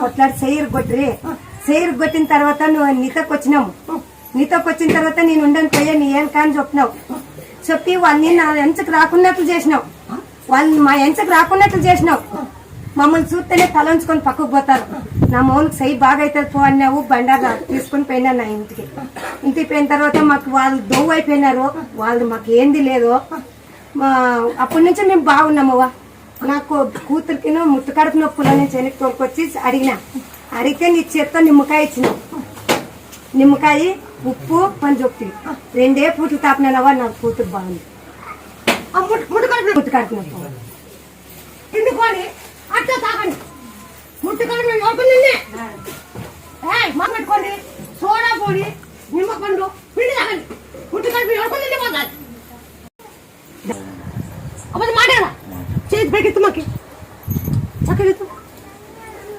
కొట్లాడి సెయ్యరు కొట్టిరి. సెయ్యరు కొట్టిన తర్వాత నువ్వు నీతోకి వచ్చినావు. నీతోకి వచ్చిన తర్వాత నేను ఉండని పోయా నీ ఏం కానీ చెప్పినావు. చెప్పి వాళ్ళని నా ఎంచకు రాకున్నట్లు చేసినావు. వాళ్ళని మా ఎంచకు రాకున్నట్లు చేసినావు. మమ్మల్ని చూస్తేనే తలంచుకొని పక్కకు పోతారు. నా మౌనికి సై బాగా అవుతుంది పో అన్నావు. బండారా తీసుకుని పోయినా నా ఇంటికి పోయిన తర్వాత మాకు వాళ్ళు దొవ్వు అయిపోయినారు. వాళ్ళు మాకు ఏంది లేదు. అప్పటి నుంచి మేము బాగున్నామవ్వ. నాకు కూతురికి ముట్టుకడుపు నొప్పులు నుంచి వెనక్కి తోలుకొచ్చి అడిగితే నీ చేత్తో నిమ్మకాయ ఇచ్చినావు. నిమ్మకాయ ఉప్పు పంచొప్తి 2 పూట్లు తాపినానవ్వ. నాకు కూతురు బాగుంది. ముట్టుకడుపు నొప్పు తిండుకొని అట్లా తాగండి. ముట్టుకడుపు పెట్టుకోండి. సోడా పొడి నిమ్మపండు పిండి తాగండి. ముట్టుకడుపు ఎవరికొని నిండిపోతారు. అప్పుడు మాట్లాడా చేతి పెట్టి మాకి చక్కగా